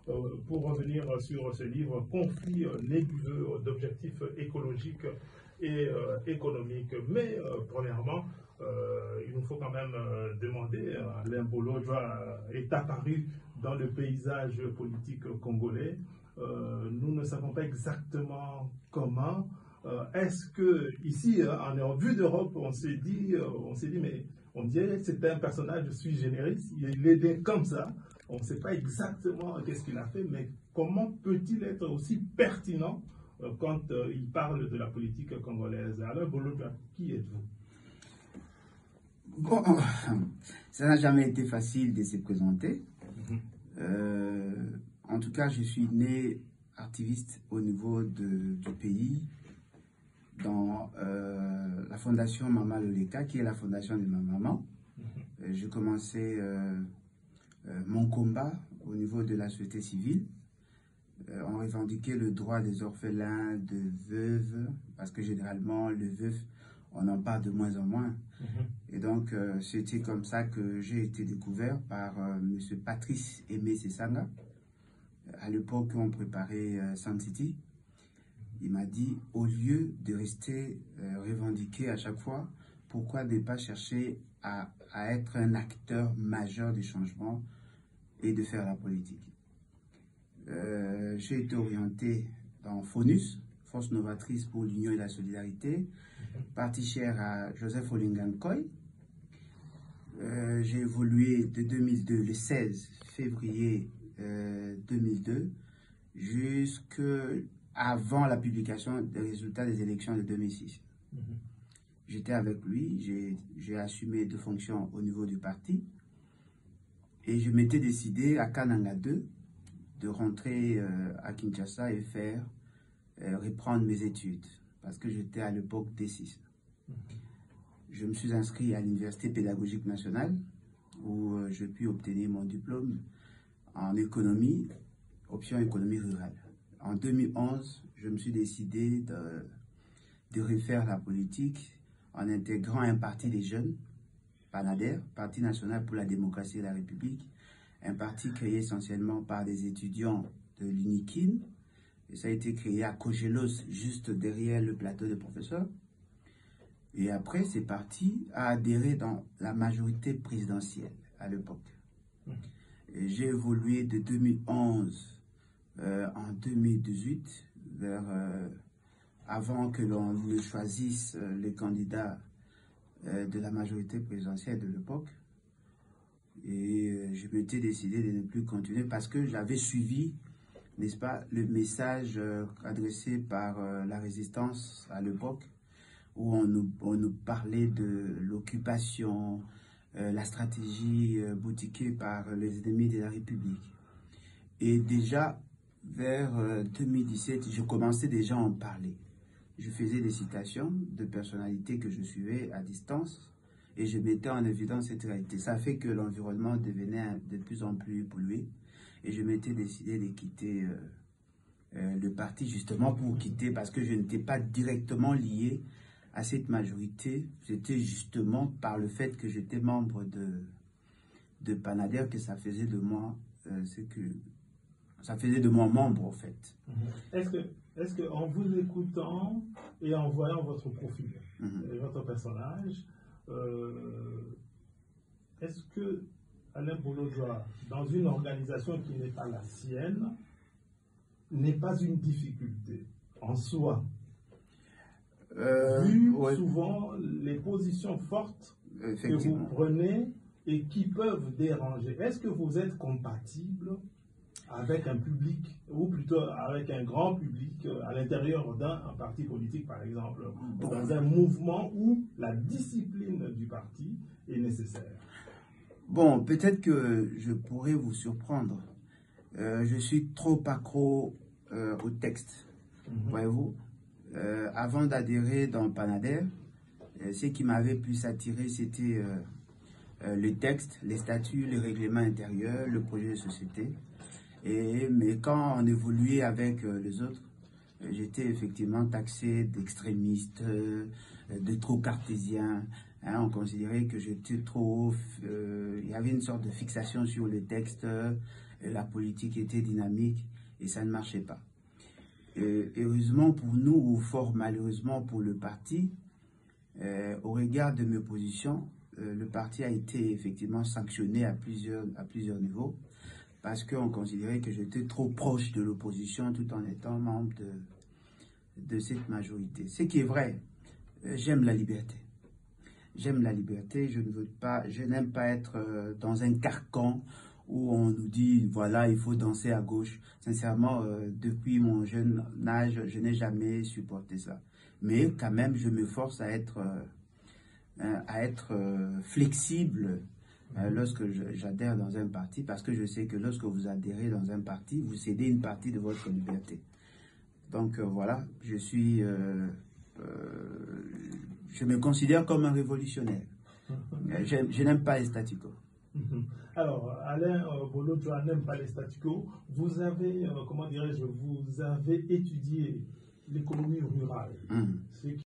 pour revenir sur ce livre, conflit nébuleux d'objectifs écologiques et économiques. Mais premièrement, il nous faut quand même demander, Alain Bolojua est apparu dans le paysage politique congolais. Nous ne savons pas exactement comment. Est-ce que ici, en vue d'Europe, on s'est dit, mais on dirait que c'était un personnage sui generis, il est né comme ça. On ne sait pas exactement qu'est-ce qu'il a fait, mais comment peut-il être aussi pertinent quand il parle de la politique congolaise? Alain Bolojua, qui êtes-vous? Bon, ça n'a jamais été facile de se présenter. En tout cas, je suis né activiste au niveau du pays, dans la fondation Mama Loleka, qui est la fondation de ma maman. J'ai commencé mon combat au niveau de la société civile. On revendiquait le droit des orphelins, de veuves, parce que généralement, le veuf, on en parle de moins en moins. Et donc, c'était comme ça que j'ai été découvert par M. Patrice Aimé Sessanga. À l'époque, on préparait Sun City. Il m'a dit, au lieu de rester revendiqué à chaque fois, pourquoi ne pas chercher à être un acteur majeur du changement et de faire la politique. J'ai été orienté dans FONUS, Force Novatrice pour l'Union et la Solidarité, parti cher à Joseph Olingankoy. J'ai évolué de 2002, le 16 février 2002, jusqu'avant la publication des résultats des élections de 2006. J'étais avec lui, j'ai assumé 2 fonctions au niveau du parti, et je m'étais décidé à Kananga 2 de rentrer à Kinshasa et reprendre mes études, parce que j'étais à l'époque D6. Je me suis inscrit à l'Université pédagogique nationale, où je puis obtenir mon diplôme en économie, option économie rurale. En 2011, je me suis décidé de refaire la politique en intégrant un parti des jeunes, PANADER, Parti national pour la démocratie et la République, un parti créé essentiellement par des étudiants de l'UNIKIN, et ça a été créé à Kogelos, juste derrière le plateau des professeurs. Et après, ce parti a adhéré dans la majorité présidentielle à l'époque. J'ai évolué de 2011 en 2018, avant que l'on ne choisisse les candidats de la majorité présidentielle de l'époque. Et je m'étais décidé de ne plus continuer parce que j'avais suivi, n'est-ce pas, le message adressé par la résistance à l'époque, où on nous parlait de l'occupation, la stratégie boutiquée par les ennemis de la République. Et déjà, vers 2017, je commençais déjà à en parler. Je faisais des citations de personnalités que je suivais à distance et je mettais en évidence cette réalité. Ça fait que l'environnement devenait de plus en plus pollué et je m'étais décidé de quitter le parti justement pour quitter, parce que je n'étais pas directement lié à cette majorité. C'était justement par le fait que j'étais membre de PANADER que ça faisait de moi ça faisait de moi membre en fait. Est-ce que en vous écoutant et en voyant votre profil, votre personnage, est-ce que Alain Bolojua, dans une organisation qui n'est pas la sienne, n'est pas une difficulté en soi, vu souvent les positions fortes que vous prenez et qui peuvent déranger? Est-ce que vous êtes compatible avec un public, ou plutôt avec un grand public à l'intérieur d'un parti politique, par exemple, dans un mouvement où la discipline du parti est nécessaire? Bon, peut-être que je pourrais vous surprendre. Je suis trop accro au texte, voyez-vous. Avant d'adhérer dans PANADER, ce qui m'avait plus attiré, c'était le texte, les statuts, les règlements intérieurs, le projet de société. Mais quand on évoluait avec les autres, j'étais effectivement taxé d'extrémiste, de trop cartésien. Hein, on considérait que j'étais trop... il y avait une sorte de fixation sur le texte, la politique était dynamique et ça ne marchait pas. Heureusement pour nous, ou fort malheureusement pour le parti, au regard de mes positions, le parti a été effectivement sanctionné à plusieurs niveaux parce qu'on considérait que j'étais trop proche de l'opposition tout en étant membre de cette majorité. Ce qui est vrai, j'aime la liberté. J'aime la liberté, je n'aime pas être dans un carcan où on nous dit, voilà, il faut danser à gauche. Sincèrement, depuis mon jeune âge, je n'ai jamais supporté ça. Mais quand même, je me force à être flexible lorsque j'adhère dans un parti, parce que je sais que lorsque vous adhérez dans un parti, vous cédez une partie de votre liberté. Donc voilà, je me considère comme un révolutionnaire. Je n'aime pas les statu quo. Alors, Alain Bolo, tu n'aimes pas les statu quo. Vous avez, comment dirais-je, vous avez étudié l'économie rurale.